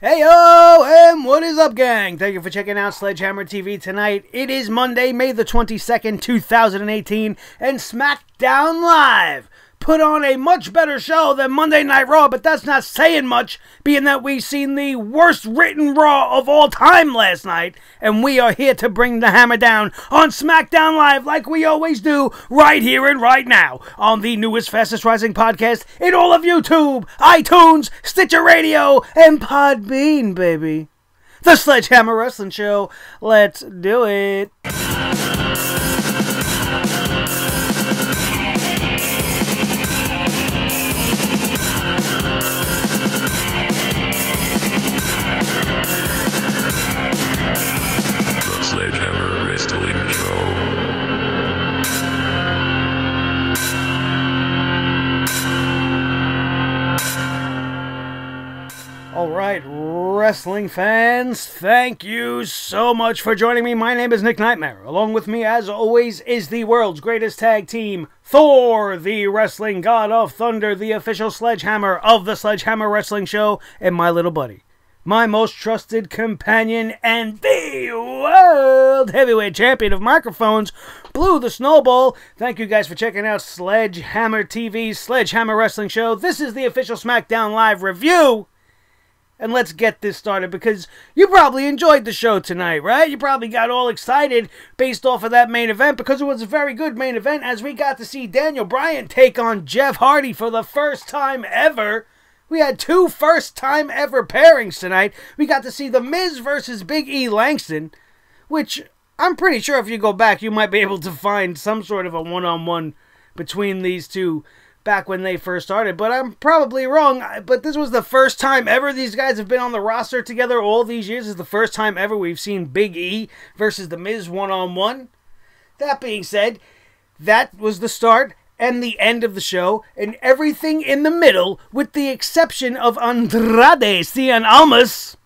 Hey yo, and what is up, gang? Thank you for checking out Sledgehammer TV tonight. It is Monday, May the 22nd, 2018, and SmackDown Live put on a much better show than Monday Night Raw, but that's not saying much, being that we've seen the worst written Raw of all time last night, and we are here to bring the hammer down on SmackDown Live like we always do, right here and right now, on the newest, fastest rising podcast in all of YouTube, iTunes, Stitcher Radio, and Podbean, baby. The Sledgehammer Wrestling Show. Let's do it. Sledgehammer Wrestling Show. Alright, wrestling fans, thank you so much for joining me. My name is Nick Nightmare. Along with me, as always, is the world's greatest tag team, Thor, the wrestling god of thunder, the official sledgehammer of the Sledgehammer Wrestling Show, and my little buddy, my most trusted companion, and the world heavyweight champion of microphones, Blue the Snowball. Thank you guys for checking out Sledgehammer TV's Sledgehammer Wrestling Show. This is the official SmackDown Live review. And let's get this started, because you probably enjoyed the show tonight, right? You probably got all excited based off of that main event, because it was a very good main event, as we got to see Daniel Bryan take on Jeff Hardy for the first time ever. We had two first-time ever pairings tonight. We got to see The Miz versus Big E Langston, which I'm pretty sure if you go back, you might be able to find some sort of a one-on-one between these two back when they first started. But I'm probably wrong. But this was the first time ever these guys have been on the roster together all these years. This is the first time ever we've seen Big E versus The Miz one-on-one. That being said, that was the start and the end of the show, and everything in the middle, with the exception of Andrade Cien Almas,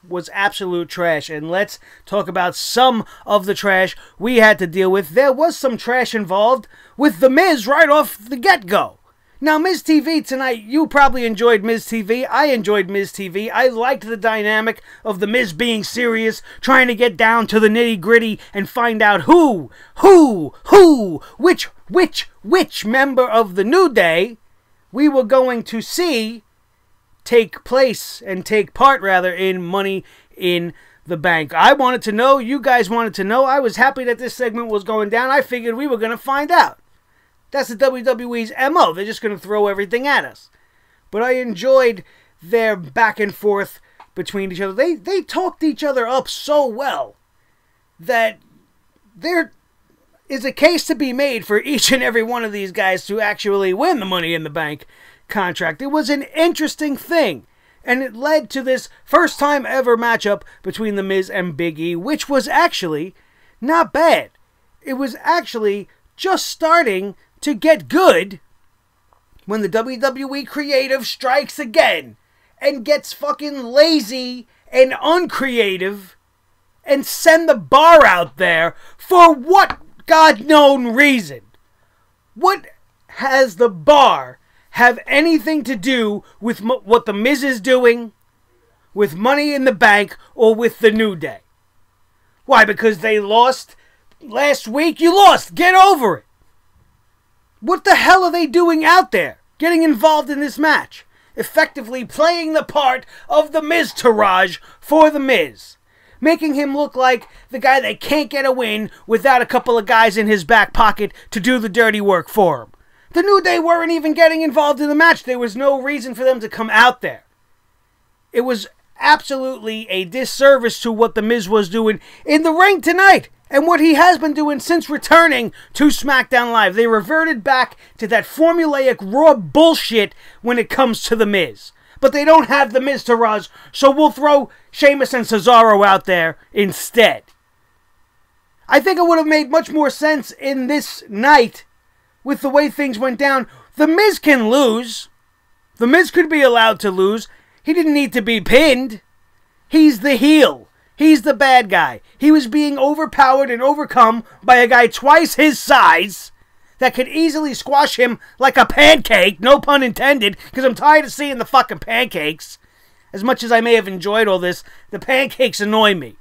was absolute trash. And let's talk about some of the trash we had to deal with. There was some trash involved with The Miz right off the get-go. Now, MizTV tonight, you probably enjoyed MizTV. I enjoyed MizTV. I liked the dynamic of The Miz being serious, trying to get down to the nitty-gritty and find out which member of the New Day we were going to see take part in Money in the Bank. I wanted to know. You guys wanted to know. I was happy that this segment was going down. I figured we were going to find out. That's the WWE's MO. They're just going to throw everything at us. But I enjoyed their back and forth between each other. They talked each other up so well that there is a case to be made for each and every one of these guys to actually win the Money in the Bank contract. It was an interesting thing, and it led to this first time ever matchup between The Miz and Big E, which was actually not bad. It was actually just starting to get good when the WWE creative strikes again and gets fucking lazy and uncreative and send the bar out there for what God-known reason. What has the bar have anything to do with what The Miz is doing, with Money in the Bank, or with the New Day? Why? Because they lost last week? You lost. Get over it. What the hell are they doing out there, getting involved in this match? Effectively playing the part of the Miz-tourage for The Miz, making him look like the guy that can't get a win without a couple of guys in his back pocket to do the dirty work for him. The New Day weren't even getting involved in the match. There was no reason for them to come out there. It was absolutely a disservice to what The Miz was doing in the ring tonight, and what he has been doing since returning to SmackDown Live. They reverted back to that formulaic Raw bullshit when it comes to The Miz. But they don't have the Miz-tourage, so we'll throw Sheamus and Cesaro out there instead. I think it would have made much more sense in this night with the way things went down. The Miz can lose. The Miz could be allowed to lose. He didn't need to be pinned. He's the heel. He's the bad guy. He was being overpowered and overcome by a guy twice his size that could easily squash him like a pancake, no pun intended, because I'm tired of seeing the fucking pancakes. As much as I may have enjoyed all this, the pancakes annoy me.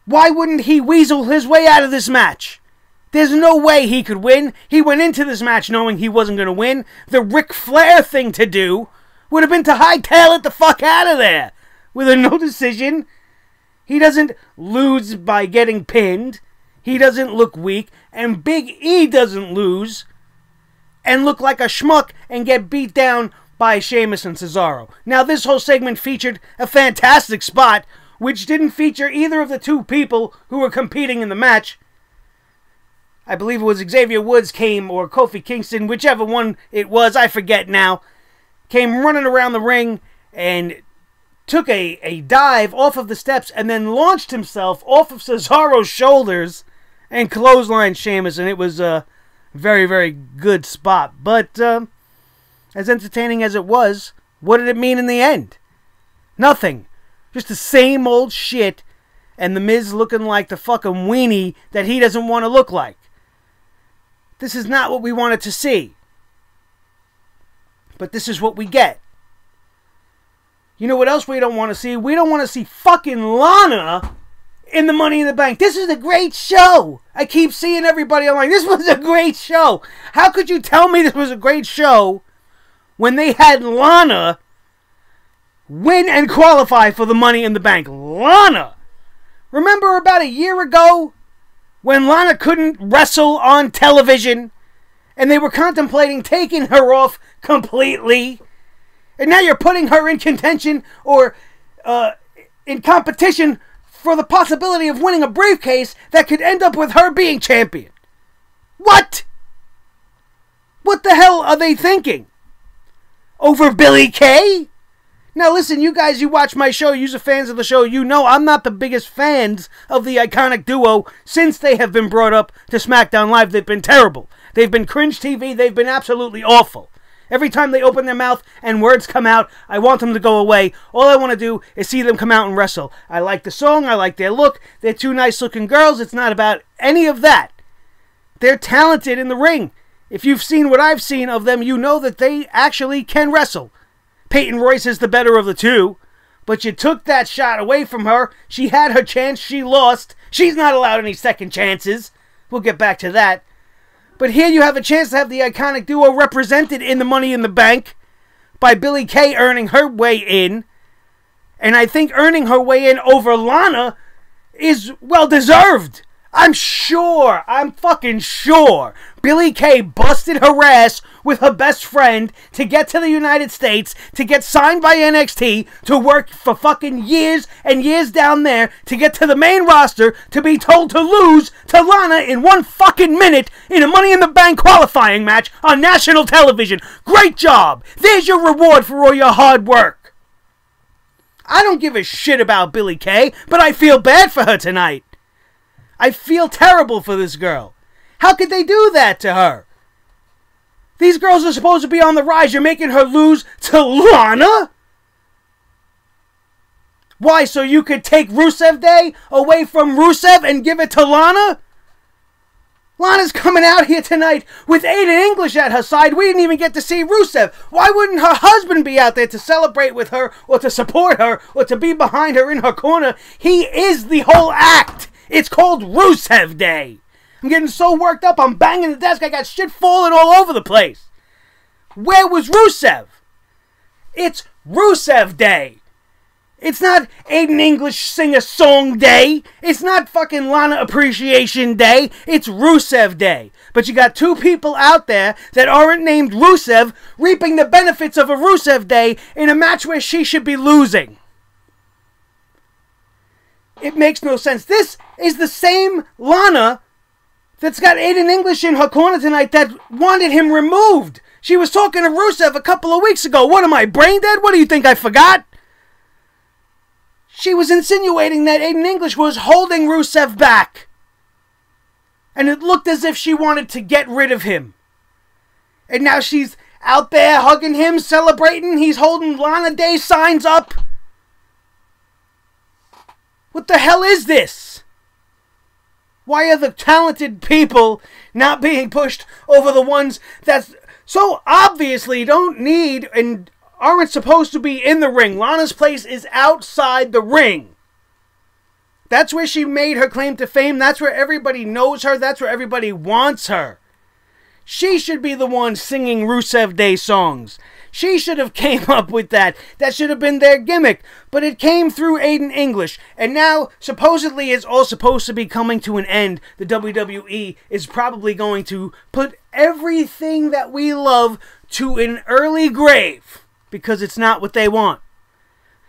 Why wouldn't he weasel his way out of this match? There's no way he could win. He went into this match knowing he wasn't going to win. The Ric Flair thing to do would have been to hightail it the fuck out of there with a no decision. He doesn't lose by getting pinned. He doesn't look weak. And Big E doesn't lose and look like a schmuck and get beat down by Sheamus and Cesaro. Now, this whole segment featured a fantastic spot, which didn't feature either of the two people who were competing in the match. I believe it was Xavier Woods came, or Kofi Kingston, whichever one it was, I forget now, came running around the ring and took a dive off of the steps and then launched himself off of Cesaro's shoulders and clotheslined Sheamus, and it was a very, very good spot. But as entertaining as it was, what did it mean in the end? Nothing. Just the same old shit, and The Miz looking like the fucking weenie that he doesn't want to look like. This is not what we wanted to see. But this is what we get. You know what else we don't want to see? We don't want to see fucking Lana in the Money in the Bank. This is a great show. I keep seeing everybody online. This was a great show. How could you tell me this was a great show when they had Lana win and qualify for the Money in the Bank? Lana! Remember about a year ago when Lana couldn't wrestle on television and they were contemplating taking her off completely? And now you're putting her in contention or in competition for the possibility of winning a briefcase that could end up with her being champion. What? What the hell are they thinking? Over Billie Kay? Now listen, you guys, you watch my show, you're fans of the show, you know I'm not the biggest fans of the iconic duo since they have been brought up to SmackDown Live. They've been terrible. They've been cringe TV. They've been absolutely awful. Every time they open their mouth and words come out, I want them to go away. All I want to do is see them come out and wrestle. I like the song. I like their look. They're two nice-looking girls. It's not about any of that. They're talented in the ring. If you've seen what I've seen of them, you know that they actually can wrestle. Peyton Royce is the better of the two, but you took that shot away from her. She had her chance. She lost. She's not allowed any second chances. We'll get back to that. But here you have a chance to have the iconic duo represented in the Money in the Bank by Billie Kay earning her way in. And I think earning her way in over Lana is well-deserved. I'm fucking sure Billie Kay busted her ass with her best friend to get to the United States, to get signed by NXT, to work for fucking years and years down there, to get to the main roster, to be told to lose to Lana in 1 fucking minute in a Money in the Bank qualifying match on national television. Great job! There's your reward for all your hard work. I don't give a shit about Billie Kay, but I feel bad for her tonight. I feel terrible for this girl. How could they do that to her? These girls are supposed to be on the rise. You're making her lose to Lana? Why, so you could take Rusev Day away from Rusev and give it to Lana? Lana's coming out here tonight with Aiden English at her side. We didn't even get to see Rusev. Why wouldn't her husband be out there to celebrate with her or to support her or to be behind her in her corner? He is the whole act. It's called Rusev Day. I'm getting so worked up, I'm banging the desk, I got shit falling all over the place. Where was Rusev? It's Rusev Day. It's not Aiden English Sing a Song Day. It's not fucking Lana Appreciation Day. It's Rusev Day. But you got two people out there that aren't named Rusev reaping the benefits of a Rusev Day in a match where she should be losing. It makes no sense. This is the same Lana that's got Aiden English in her corner tonight that wanted him removed. She was talking to Rusev a couple of weeks ago. What am I, brain dead? What do you think, I forgot? She was insinuating that Aiden English was holding Rusev back. And it looked as if she wanted to get rid of him. And now she's out there hugging him, celebrating. He's holding Lana Day signs up. What the hell is this? Why are the talented people not being pushed over the ones that so obviously don't need and aren't supposed to be in the ring. Lana's place is outside the ring. That's where she made her claim to fame. That's where everybody knows her. That's where everybody wants her. She should be the one singing Rusev Day songs. She should have came up with that. That should have been their gimmick. But it came through Aiden English. And now, supposedly, it's all supposed to be coming to an end. The WWE is probably going to put everything that we love to an early grave. Because it's not what they want.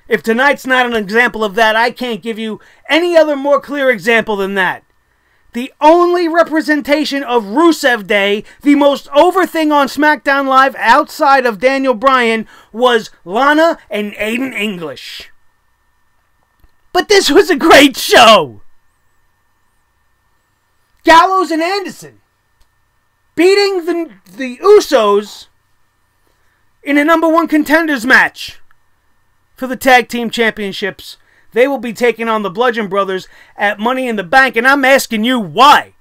If tonight's not an example of that, I can't give you any other more clear example than that. The only representation of Rusev Day, the most over thing on SmackDown Live outside of Daniel Bryan, was Lana and Aiden English. But this was a great show. Gallows and Anderson beating the Usos in a #1 contenders match for the tag team championships. They will be taking on the Bludgeon Brothers at Money in the Bank, and I'm asking you why.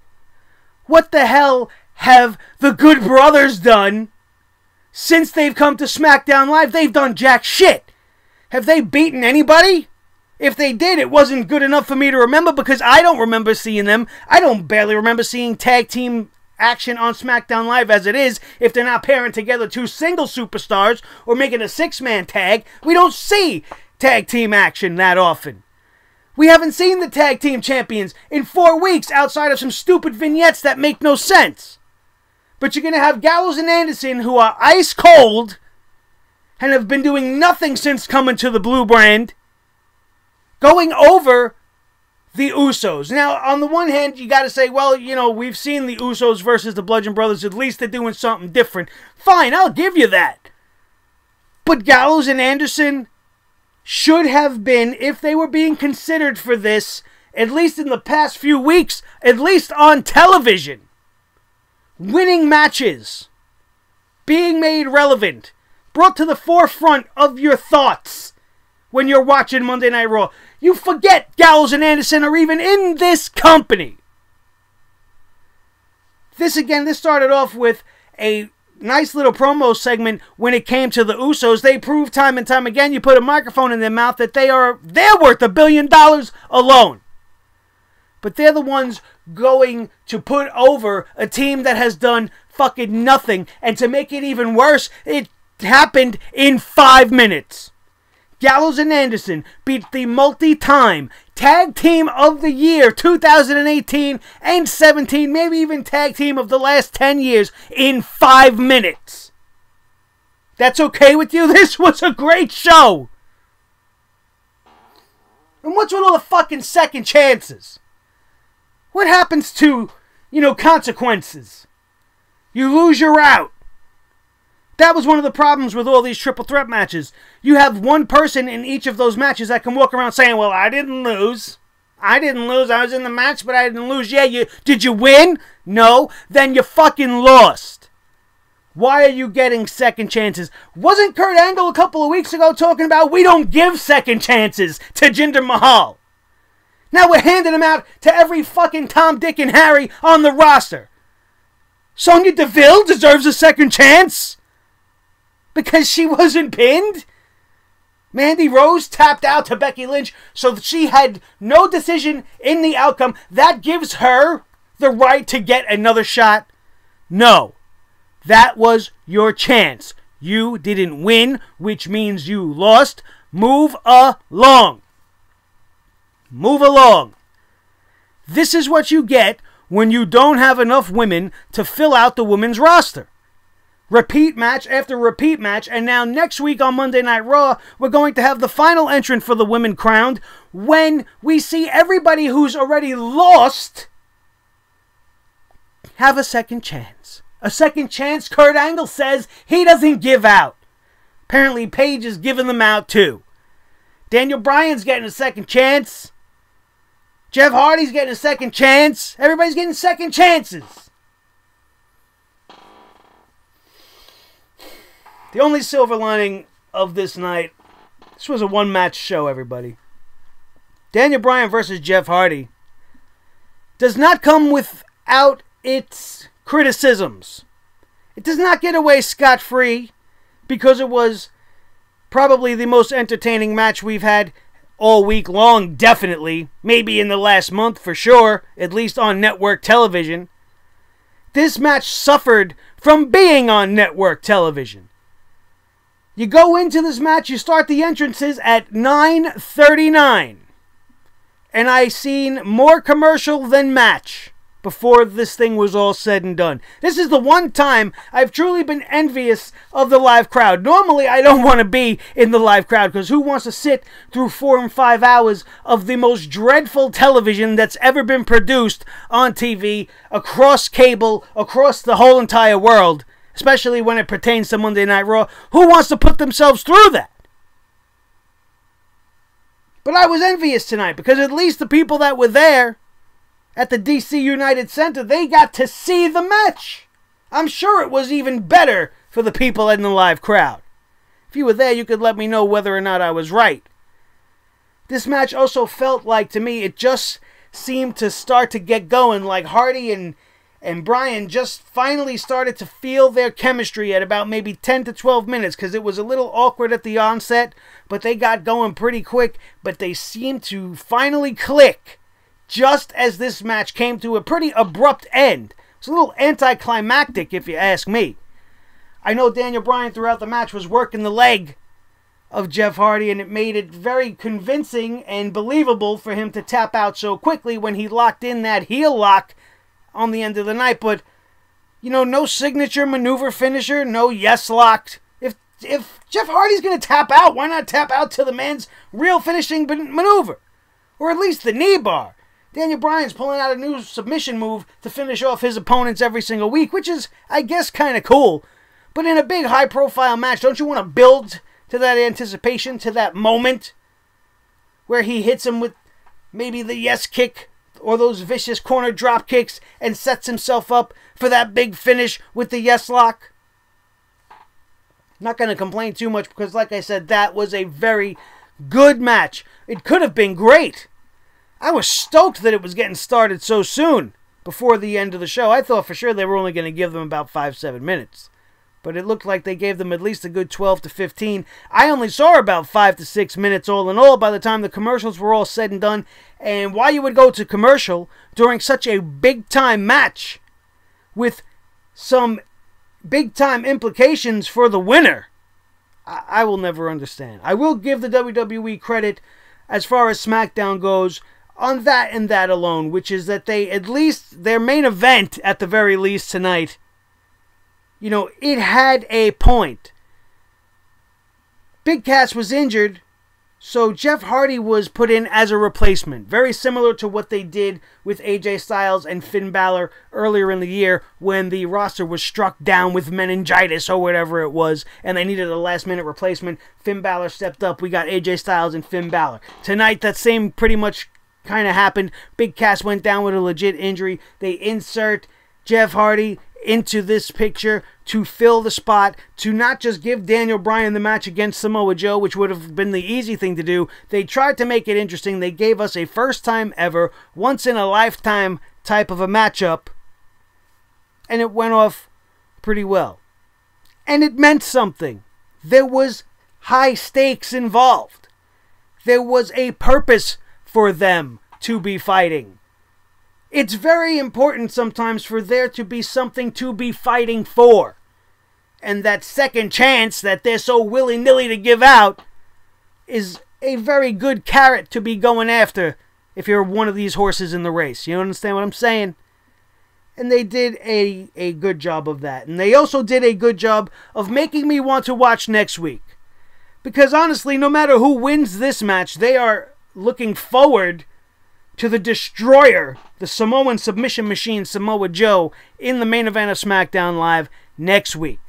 What the hell have the Good Brothers done since they've come to SmackDown Live? They've done jack shit. Have they beaten anybody? If they did, it wasn't good enough for me to remember because I don't remember seeing them. I don't barely remember seeing tag team action on SmackDown Live as it is. If they're not pairing together 2 single superstars or making a 6-man tag, we don't see tag team action that often. We haven't seen the tag team champions in 4 weeks outside of some stupid vignettes that make no sense. But you're going to have Gallows and Anderson, who are ice cold and have been doing nothing since coming to the Blue brand, going over the Usos. Now, on the one hand, you got to say, well, you know, we've seen the Usos versus the Bludgeon Brothers. At least they're doing something different. Fine, I'll give you that. But Gallows and Anderson should have been, if they were being considered for this, at least in the past few weeks, at least on television, winning matches, being made relevant, brought to the forefront of your thoughts when you're watching Monday Night Raw. You forget Gallows and Anderson are even in this company. This started off with a nice little promo segment when it came to the Usos. They proved time and time again, you put a microphone in their mouth, that they're worth $1 billion alone. But they're the ones going to put over a team that has done fucking nothing. And to make it even worse, it happened in 5 minutes. Gallows and Anderson beat the multi-time Tag Team of the Year 2018 and 17, maybe even Tag Team of the last 10 years in 5 minutes. That's okay with you? This was a great show. And what's with all the fucking second chances? What happens to, consequences? You lose, you're out. That was one of the problems with all these triple threat matches. You have one person in each of those matches that can walk around saying, well, I didn't lose. I was in the match, but I didn't lose. Yeah, did you win? No. Then you fucking lost. Why are you getting second chances? Wasn't Kurt Angle a couple of weeks ago talking about we don't give second chances to Jinder Mahal? Now we're handing them out to every fucking Tom, Dick, and Harry on the roster. Sonya Deville deserves a second chance because she wasn't pinned. Mandy Rose tapped out to Becky Lynch, so she had no decision in the outcome. That gives her the right to get another shot. No. That was your chance. You didn't win, which means you lost. Move along. Move along. This is what you get when you don't have enough women to fill out the women's roster. Repeat match after repeat match, and now next week on Monday Night Raw, we're going to have the final entrant for the women crowned when we see everybody who's already lost have a second chance. A second chance Kurt Angle says he doesn't give out. Apparently Paige is giving them out too. Daniel Bryan's getting a second chance. Jeff Hardy's getting a second chance. Everybody's getting second chances. The only silver lining of this night, this was a one-match show, everybody. Daniel Bryan versus Jeff Hardy does not come without its criticisms. It does not get away scot-free because it was Probably the most entertaining match we've had all week long, definitely. Maybe in the last month for sure, at least on network television. This match suffered from being on network television. You go into this match, you start the entrances at 9:39. And I seen more commercial than match before this thing was all said and done. This is the one time I've truly been envious of the live crowd. Normally, I don't want to be in the live crowd because who wants to sit through 4 and 5 hours of the most dreadful television that's ever been produced on TV, across cable, across the whole entire world, especially when it pertains to Monday Night Raw? Who wants to put themselves through that? But I was envious tonight because at least the people that were there at the DC United Center, they got to see the match. I'm sure it was even better for the people in the live crowd. If you were there, you could let me know whether or not I was right. This match also felt like, to me, it just seemed to start to get going, like Hardy and Bryan just finally started to feel their chemistry at about maybe 10 to 12 minutes, because it was a little awkward at the onset, but they got going pretty quick, but they seemed to finally click just as this match came to a pretty abrupt end. It's a little anticlimactic, if you ask me. I know Daniel Bryan throughout the match was working the leg of Jeff Hardy, and it made it very convincing and believable for him to tap out so quickly when he locked in that heel lock on the end of the night. But, you know, no signature maneuver finisher, no yes locked. If Jeff Hardy's going to tap out, why not tap out to the man's real finishing maneuver? Or at least the knee bar. Daniel Bryan's pulling out a new submission move to finish off his opponents every single week, which is, I guess, kind of cool. But in a big, high-profile match, don't you want to build to that anticipation, to that moment where he hits him with maybe the yes kick or those vicious corner drop kicks and sets himself up for that big finish with the yes lock? Not going to complain too much because, like I said, that was a very good match. It could have been great. I was stoked that it was getting started so soon before the end of the show. I thought for sure they were only going to give them about 5-7 minutes. But it looked like they gave them at least a good 12 to 15. I only saw about 5 to 6 minutes all in all by the time the commercials were all said and done. And why you would go to commercial during such a big-time match with some big-time implications for the winner, I will never understand. I will give the WWE credit as far as SmackDown goes on that and that alone, which is that they, at least their main event at the very least tonight, you know, it had a point. Big Cass was injured, so Jeff Hardy was put in as a replacement. Very similar to what they did with AJ Styles and Finn Balor earlier in the year when the roster was struck down with meningitis or whatever it was, and they needed a last-minute replacement. Finn Balor stepped up. We got AJ Styles and Finn Balor. Tonight, that same pretty much kind of happened. Big Cass went down with a legit injury. They insert Jeff Hardy into this picture to fill the spot, to not just give Daniel Bryan the match against Samoa Joe, which would have been the easy thing to do. They tried to make it interesting. They gave us a first time ever, once in a lifetime type of a matchup, and it went off pretty well. And it meant something. There was high stakes involved. There was a purpose for them to be fighting. It's very important sometimes for there to be something to be fighting for. And that second chance that they're so willy-nilly to give out is a very good carrot to be going after if you're one of these horses in the race. You understand what I'm saying? And they did a good job of that. And they also did a good job of making me want to watch next week. Because honestly, no matter who wins this match, they are looking forward to the Destroyer, the Samoan submission machine Samoa Joe, in the main event of SmackDown Live next week.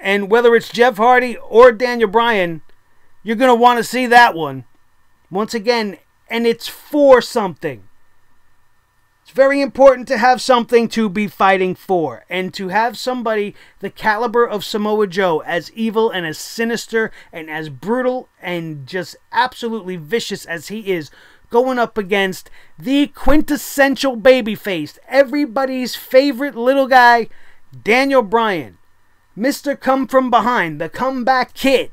And whether it's Jeff Hardy or Daniel Bryan, you're going to want to see that one. Once again, and it's for something. It's very important to have something to be fighting for. And to have somebody the caliber of Samoa Joe, as evil and as sinister and as brutal and just absolutely vicious as he is, going up against the quintessential babyface, everybody's favorite little guy, Daniel Bryan. Mr. Come From Behind, the comeback kid.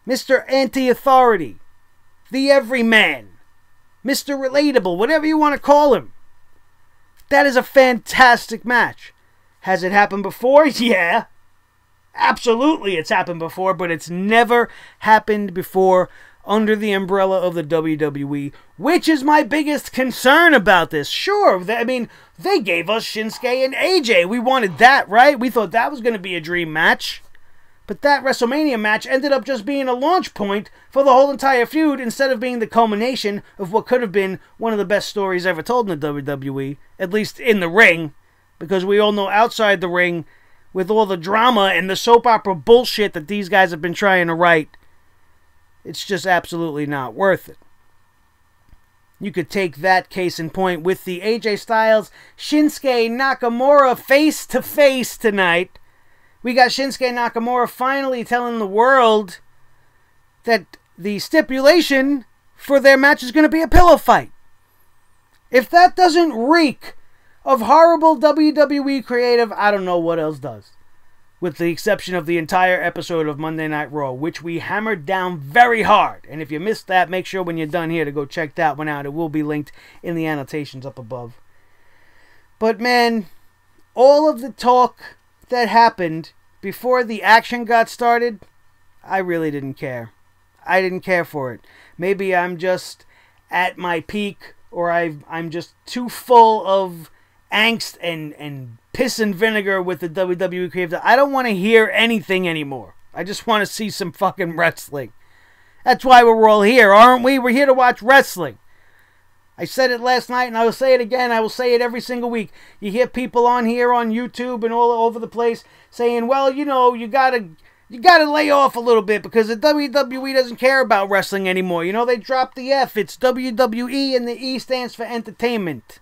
Mr. Anti-Authority, the Everyman, Mr. Relatable, whatever you want to call him. That is a fantastic match. Has it happened before? Yeah. Absolutely it's happened before, but it's never happened before under the umbrella of the WWE, which is my biggest concern about this. Sure, I mean, they gave us Shinsuke and AJ. We wanted that, right? We thought that was going to be a dream match. But that WrestleMania match ended up just being a launch point for the whole entire feud instead of being the culmination of what could have been one of the best stories ever told in the WWE, at least in the ring, because we all know outside the ring, with all the drama and the soap opera bullshit that these guys have been trying to write, it's just absolutely not worth it. You could take that case in point with the AJ Styles Shinsuke Nakamura face-to-face tonight. We got Shinsuke Nakamura finally telling the world that the stipulation for their match is going to be a pillow fight. If that doesn't reek of horrible WWE creative, I don't know what else does. With the exception of the entire episode of Monday Night Raw, which we hammered down very hard. And if you missed that, make sure when you're done here to go check that one out. It will be linked in the annotations up above. But man, all of the talk that happened before the action got started, I really didn't care. I didn't care for it. Maybe I'm just at my peak, or I'm just too full of angst and piss and vinegar with the WWE creative. I don't want to hear anything anymore. I just want to see some fucking wrestling. That's why we're all here, aren't we? We're here to watch wrestling. I said it last night, and I will say it again. I will say it every single week. You hear people on here on YouTube and all over the place saying, well, you know, you gotta lay off a little bit because the WWE doesn't care about wrestling anymore. You know, they dropped the F. It's WWE, and the E stands for entertainment.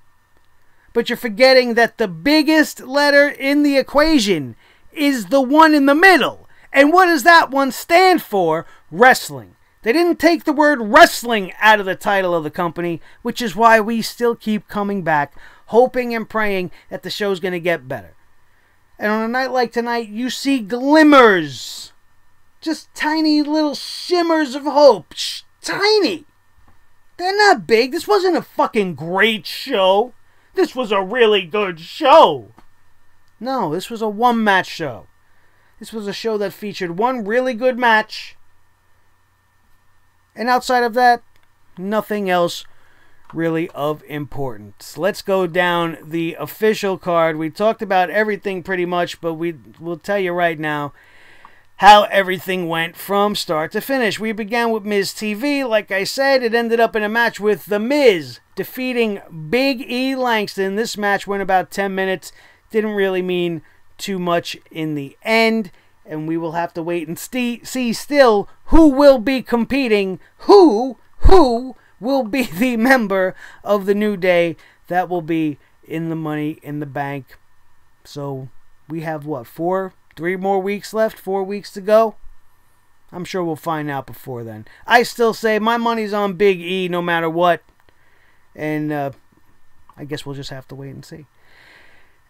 But you're forgetting that the biggest letter in the equation is the one in the middle. And what does that one stand for? Wrestling. They didn't take the word wrestling out of the title of the company, which is why we still keep coming back, hoping and praying that the show's going to get better. And on a night like tonight, you see glimmers. Just tiny little shimmers of hope. Tiny. They're not big. This wasn't a fucking great show. This was a really good show. No, this was a one-match show. This was a show that featured one really good match. And outside of that, nothing else really of importance. Let's go down the official card. We talked about everything pretty much, but we'll tell you right now how everything went from start to finish. We began with MizTV. Like I said, it ended up in a match with The Miz defeating Big E Langston. This match went about 10 minutes. Didn't really mean too much in the end. And we will have to wait and see still who will be competing. Who will be the member of the New Day that will be in the Money in the Bank. So we have what, 3 more weeks left? 4 weeks to go? I'm sure we'll find out before then. I still say my money's on Big E no matter what. And I guess we'll just have to wait and see.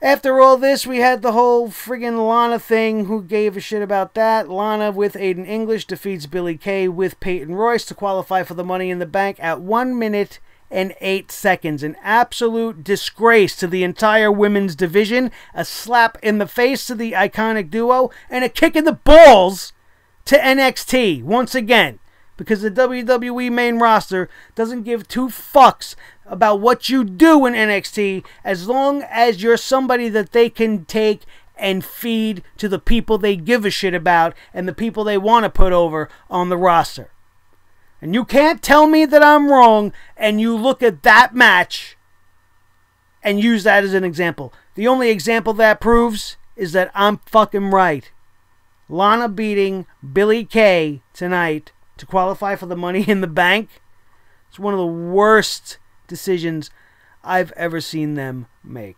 After all this, we had the whole friggin' Lana thing. Who gave a shit about that? Lana with Aiden English defeats Billie Kay with Peyton Royce to qualify for the Money in the Bank at 1 minute and 8 seconds. An absolute disgrace to the entire women's division. A slap in the face to the iconic duo. And a kick in the balls to NXT once again. Because the WWE main roster doesn't give two fucks about what you do in NXT as long as you're somebody that they can take and feed to the people they give a shit about and the people they want to put over on the roster. And you can't tell me that I'm wrong and you look at that match and use that as an example. The only example that proves is that I'm fucking right. Lana beating Billie Kay tonight to qualify for the Money in the Bank. It's one of the worst decisions I've ever seen them make.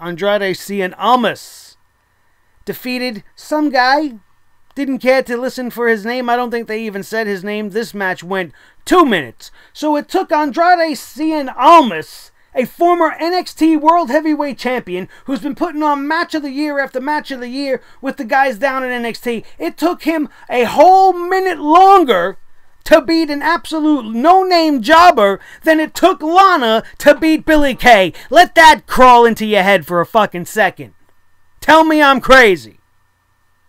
Andrade Cien Almas defeated some guy. Didn't care to listen for his name. I don't think they even said his name. This match went 2 minutes. So it took Andrade Cien Almas A former NXT World Heavyweight Champion who's been putting on match of the year after match of the year with the guys down in NXT. It took him a whole minute longer to beat an absolute no-name jobber than it took Lana to beat Billie Kay. Let that crawl into your head for a fucking second. Tell me I'm crazy.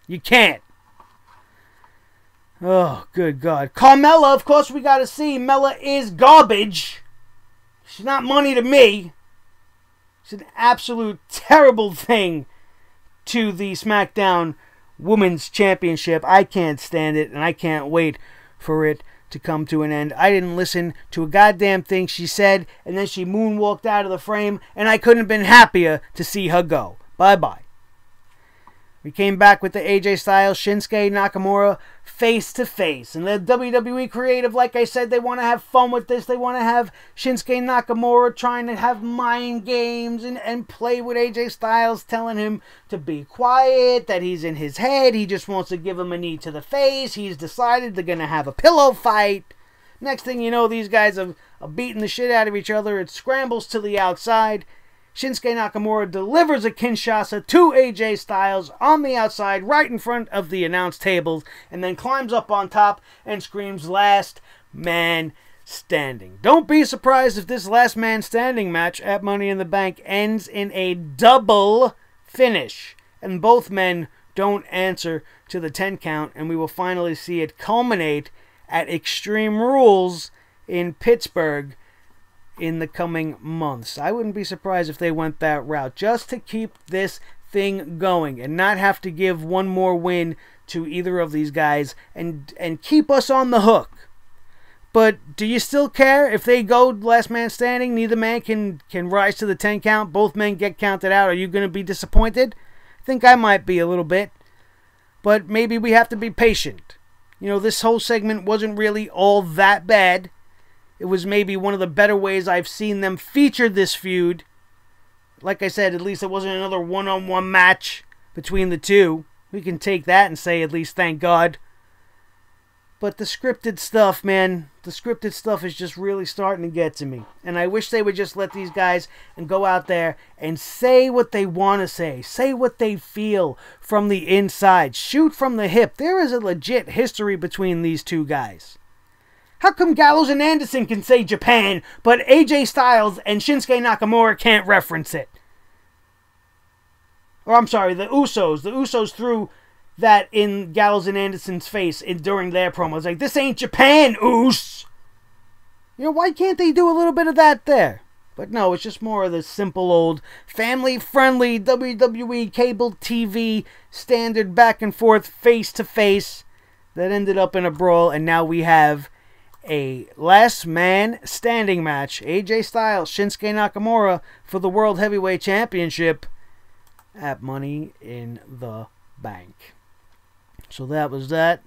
You can't. Oh, good God. Carmella, of course we gotta see. Mella is garbage. She's not money to me. She's an absolute terrible thing to the SmackDown Women's Championship. I can't stand it, and I can't wait for it to come to an end. I didn't listen to a goddamn thing she said, and then she moonwalked out of the frame, and I couldn't have been happier to see her go. Bye-bye. We came back with the AJ Styles, Shinsuke Nakamura face-to-face. And the WWE creative, like I said, they want to have fun with this. They want to have Shinsuke Nakamura trying to have mind games and play with AJ Styles, telling him to be quiet, that he's in his head. He just wants to give him a knee to the face. He's decided they're going to have a pillow fight. Next thing you know, these guys are beating the shit out of each other. It scrambles to the outside. Shinsuke Nakamura delivers a Kinshasa to AJ Styles on the outside, right in front of the announce tables, and then climbs up on top and screams, "Last man standing." Don't be surprised if this last man standing match at Money in the Bank ends in a double finish, and both men don't answer to the 10 count, and we will finally see it culminate at Extreme Rules in Pittsburgh in the coming months. I wouldn't be surprised if they went that route, just to keep this thing going and not have to give one more win to either of these guys and keep us on the hook. But do you still care if they go last man standing? Neither man can rise to the 10 count. Both men get counted out. Are you going to be disappointed? I think I might be a little bit. But maybe we have to be patient. You know, this whole segment wasn't really all that bad. It was maybe one of the better ways I've seen them feature this feud. Like I said, at least it wasn't another one-on-one match between the two. We can take that and say at least thank God. But the scripted stuff, man, the scripted stuff is just really starting to get to me. And I wish they would just let these guys and go out there and say what they want to say. Say what they feel from the inside. Shoot from the hip. There is a legit history between these two guys. How come Gallows and Anderson can say Japan, but AJ Styles and Shinsuke Nakamura can't reference it? Or I'm sorry, the Usos. The Usos threw that in Gallows and Anderson's face during their promos. Like, this ain't Japan, Us! You know, why can't they do a little bit of that there? But no, it's just more of the simple old family-friendly WWE cable TV standard back and forth, face-to-face that ended up in a brawl, and now we have a last man standing match. AJ Styles, Shinsuke Nakamura for the World Heavyweight Championship at Money in the Bank. So that was that.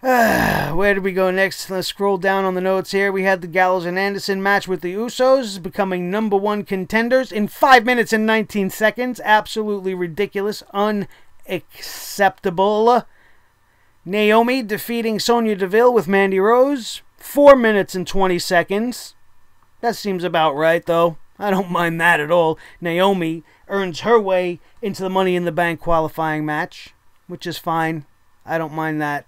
Where did we go next? Let's scroll down on the notes here. We had the Gallows and Anderson match with the Usos becoming #1 contenders in 5 minutes and 19 seconds. Absolutely ridiculous. Unacceptable. Naomi defeating Sonya Deville with Mandy Rose. 4 minutes and 20 seconds. That seems about right, though. I don't mind that at all. Naomi earns her way into the Money in the Bank qualifying match, which is fine. I don't mind that.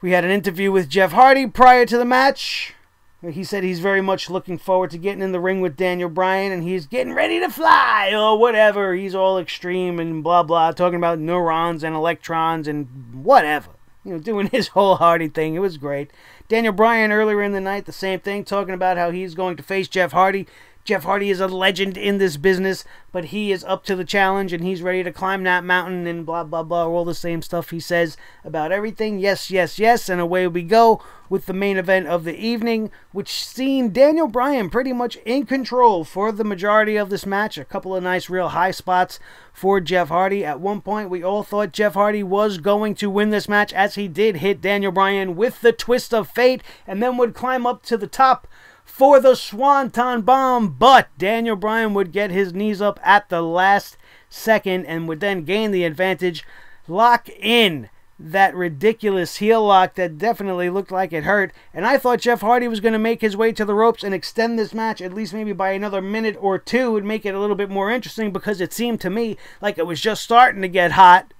We had an interview with Jeff Hardy prior to the match. He said he's very much looking forward to getting in the ring with Daniel Bryan, and he's getting ready to fly, or whatever. He's all extreme and blah, blah, talking about neurons and electrons and whatever. You know, doing his whole Hardy thing. It was great. Daniel Bryan earlier in the night, the same thing, talking about how he's going to face Jeff Hardy. Jeff Hardy is a legend in this business, but he is up to the challenge, and he's ready to climb that mountain and blah, blah, blah, all the same stuff he says about everything. Yes, yes, yes, and away we go with the main event of the evening, which seen Daniel Bryan pretty much in control for the majority of this match. A couple of nice, real high spots for Jeff Hardy. At one point, we all thought Jeff Hardy was going to win this match, as he did hit Daniel Bryan with the twist of fate, and then would climb up to the top for the Swanton Bomb, but Daniel Bryan would get his knees up at the last second and would then gain the advantage, lock in that ridiculous heel lock that definitely looked like it hurt. And I thought Jeff Hardy was going to make his way to the ropes and extend this match at least maybe by another minute or two and make it a little bit more interesting, because it seemed to me like it was just starting to get hot.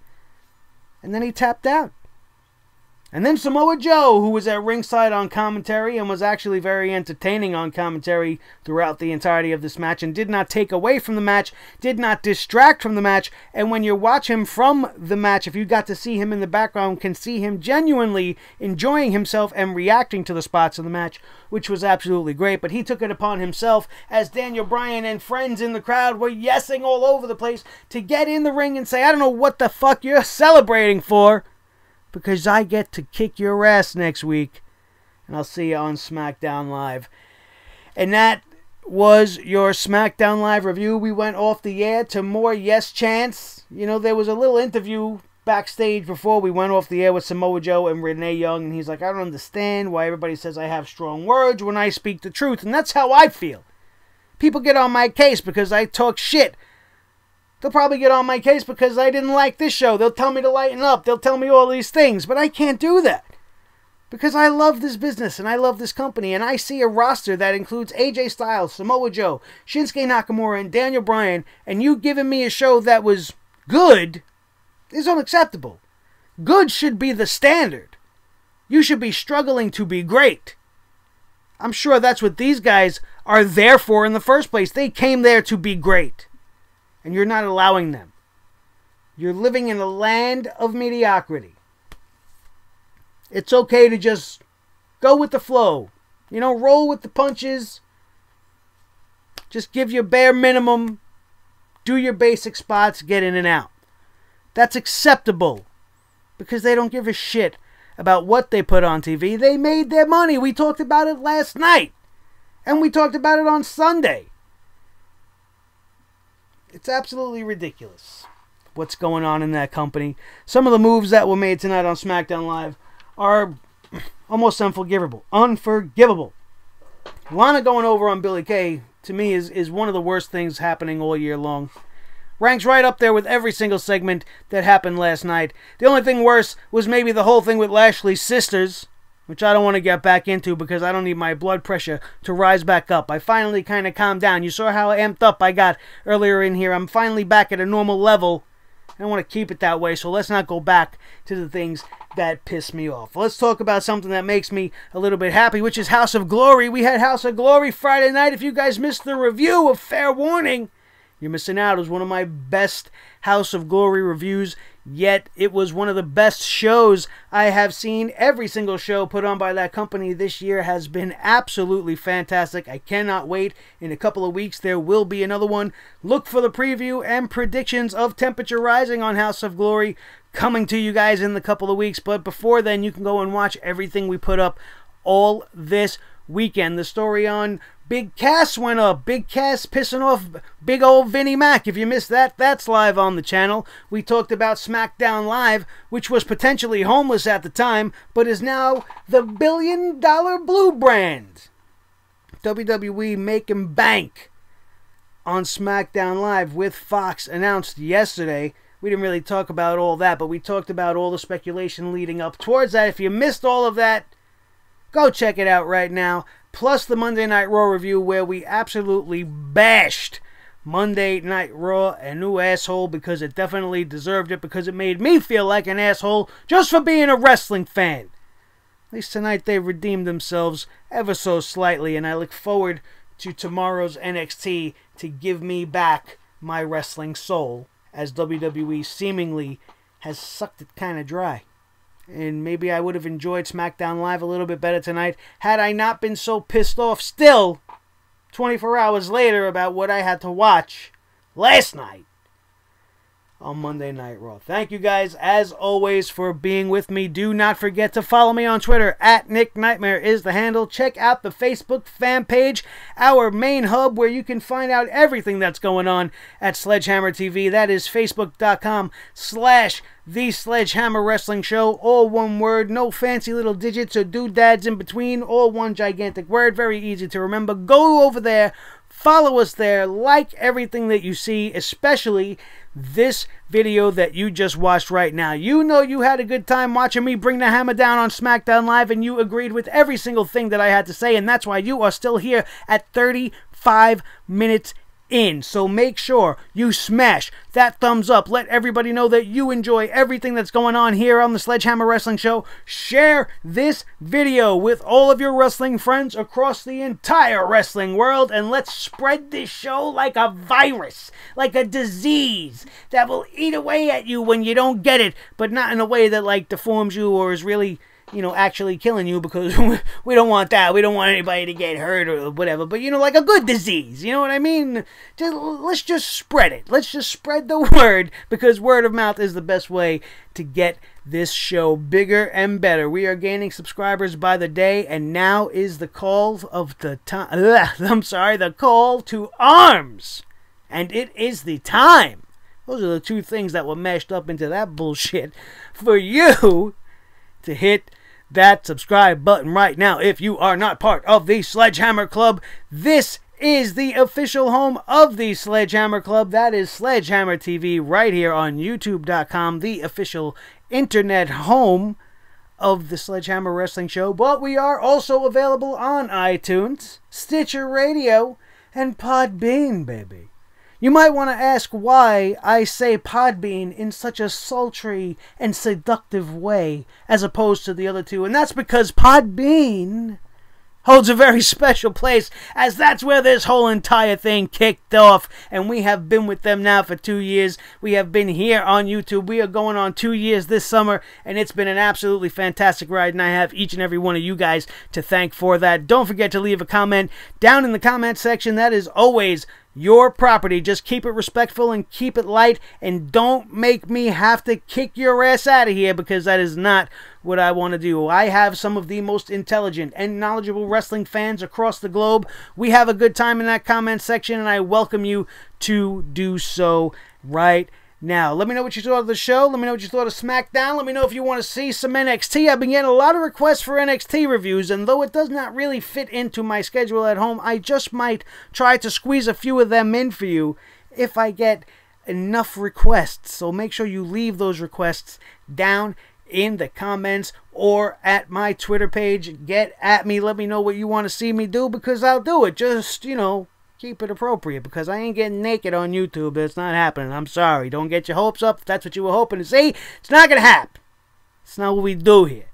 And then he tapped out. And then Samoa Joe, who was at ringside on commentary and was actually very entertaining on commentary throughout the entirety of this match and did not take away from the match, did not distract from the match. And when you watch him from the match, if you got to see him in the background, can see him genuinely enjoying himself and reacting to the spots of the match, which was absolutely great. But he took it upon himself, as Daniel Bryan and friends in the crowd were yesing all over the place, to get in the ring and say, I don't know what the fuck you're celebrating for, because I get to kick your ass next week, and I'll see you on SmackDown Live. And that was your SmackDown Live review. We went off the air to more Yes Chants. You know, there was a little interview backstage before we went off the air with Samoa Joe and Renee Young, and he's like, I don't understand why everybody says I have strong words when I speak the truth, and that's how I feel. People get on my case because I talk shit. They'll probably get on my case because I didn't like this show. They'll tell me to lighten up. They'll tell me all these things. But I can't do that, because I love this business and I love this company. And I see a roster that includes AJ Styles, Samoa Joe, Shinsuke Nakamura, and Daniel Bryan. And you giving me a show that was good is unacceptable. Good should be the standard. You should be struggling to be great. I'm sure that's what these guys are there for in the first place. They came there to be great. And you're not allowing them. You're living in a land of mediocrity. It's okay to just go with the flow. You know, roll with the punches. Just give your bare minimum. Do your basic spots. Get in and out. That's acceptable. Because they don't give a shit about what they put on TV. They made their money. We talked about it last night. And we talked about it on Sunday. It's absolutely ridiculous what's going on in that company. Some of the moves that were made tonight on SmackDown Live are almost unforgivable. Lana going over on Billie Kay, to me, is one of the worst things happening all year long. Ranks right up there with every single segment that happened last night. The only thing worse was maybe the whole thing with Lashley's sisters, which I don't want to get back into because I don't need my blood pressure to rise back up. I finally kind of calmed down. You saw how amped up I got earlier in here. I'm finally back at a normal level. I want to keep it that way, so let's not go back to the things that piss me off. Let's talk about something that makes me a little bit happy, which is House of Glory. We had House of Glory Friday night. If you guys missed the review of Fair Warning, you're missing out. It was one of my best House of Glory reviews, yet it was one of the best shows I have seen. Every single show put on by that company this year has been absolutely fantastic. I cannot wait. In a couple of weeks, there will be another one. Look for the preview and predictions of Temperature Rising on House of Glory coming to you guys in a couple of weeks. But before then, you can go and watch everything we put up all this weekend. The story on Big Cass went up. Big Cass pissing off big old Vinnie Mac. If you missed that, that's live on the channel. We talked about SmackDown Live, which was potentially homeless at the time, but is now the $1 billion blue brand. WWE making bank on SmackDown Live with Fox announced yesterday. We didn't really talk about all that, but we talked about all the speculation leading up towards that. If you missed all of that, go check it out right now. Plus the Monday Night Raw review, where we absolutely bashed Monday Night Raw a new asshole, because it definitely deserved it, because it made me feel like an asshole just for being a wrestling fan. At least tonight they redeemed themselves ever so slightly, and I look forward to tomorrow's NXT to give me back my wrestling soul, as WWE seemingly has sucked it kind of dry. And maybe I would have enjoyed SmackDown Live a little bit better tonight had I not been so pissed off still 24 hours later about what I had to watch last night on Monday Night Raw. Thank you guys, as always, for being with me. Do not forget to follow me on Twitter. @NickNightmare is the handle. Check out the Facebook fan page, our main hub, where you can find out everything that's going on at Sledgehammer TV. That is Facebook.com/The Sledgehammer Wrestling Show. All one word, no fancy little digits or doodads in between. All one gigantic word. Very easy to remember. Go over there. Follow us there. Like everything that you see, especially this video that you just watched right now. You know you had a good time watching me bring the hammer down on SmackDown Live, and you agreed with every single thing that I had to say, and that's why you are still here at 35 minutes in. So make sure you smash that thumbs up. Let everybody know that you enjoy everything that's going on here on the Sledgehammer Wrestling Show. Share this video with all of your wrestling friends across the entire wrestling world, and let's spread this show like a virus, like a disease that will eat away at you when you don't get it, but not in a way that like deforms you or is really, you know, actually killing you, because we don't want that. We don't want anybody to get hurt or whatever. But, you know, like a good disease. You know what I mean? Let's just spread it. Let's just spread the word, because word of mouth is the best way to get this show bigger and better. We are gaining subscribers by the day, and now is the call of the time. I'm sorry, the call to arms. And it is the time. Those are the two things that were mashed up into that bullshit for you to hit that subscribe button right now. If you are not part of the Sledgehammer Club, this is the official home of the Sledgehammer Club. That is Sledgehammer TV right here on YouTube.com, the official internet home of the Sledgehammer Wrestling Show. But we are also available on iTunes, Stitcher Radio, and Podbean, baby. You might want to ask why I say Podbean in such a sultry and seductive way as opposed to the other two. And that's because Podbean holds a very special place, as that's where this whole entire thing kicked off. And we have been with them now for 2 years. We have been here on YouTube. We are going on 2 years this summer, and it's been an absolutely fantastic ride. And I have each and every one of you guys to thank for that. Don't forget to leave a comment down in the comment section. That is always your property. Just keep it respectful and keep it light, and don't make me have to kick your ass out of here, because that is not what I want to do. I have some of the most intelligent and knowledgeable wrestling fans across the globe. We have a good time in that comment section, and I welcome you to do so right now. Let me know what you thought of the show. Let me know what you thought of SmackDown. Let me know if you want to see some NXT. I've been getting a lot of requests for NXT reviews, and though it does not really fit into my schedule at home, I just might try to squeeze a few of them in for you if I get enough requests. So make sure you leave those requests down in the comments or at my Twitter page. Get at me. Let me know what you want to see me do, because I'll do it. Just, you know, keep it appropriate, because I ain't getting naked on YouTube. It's not happening. I'm sorry. Don't get your hopes up if that's what you were hoping to see. It's not going to happen. It's not what we do here.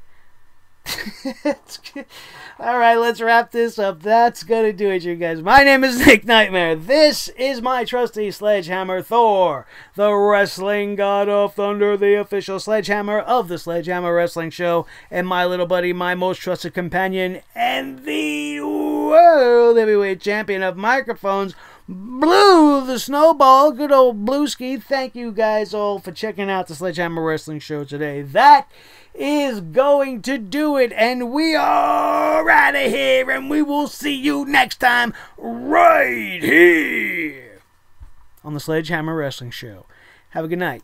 Alright, let's wrap this up. That's going to do it, you guys. My name is Nick Nightmare. This is my trusty Sledgehammer, Thor, the wrestling god of thunder, the official Sledgehammer of the Sledgehammer Wrestling Show, and my little buddy, my most trusted companion, and the world heavyweight champion of microphones, Blue the Snowball, good old Blueski. Thank you guys all for checking out the Sledgehammer Wrestling Show today. That is going to do it, and we are out of here, and we will see you next time right here on the Sledgehammer Wrestling Show. Have a good night.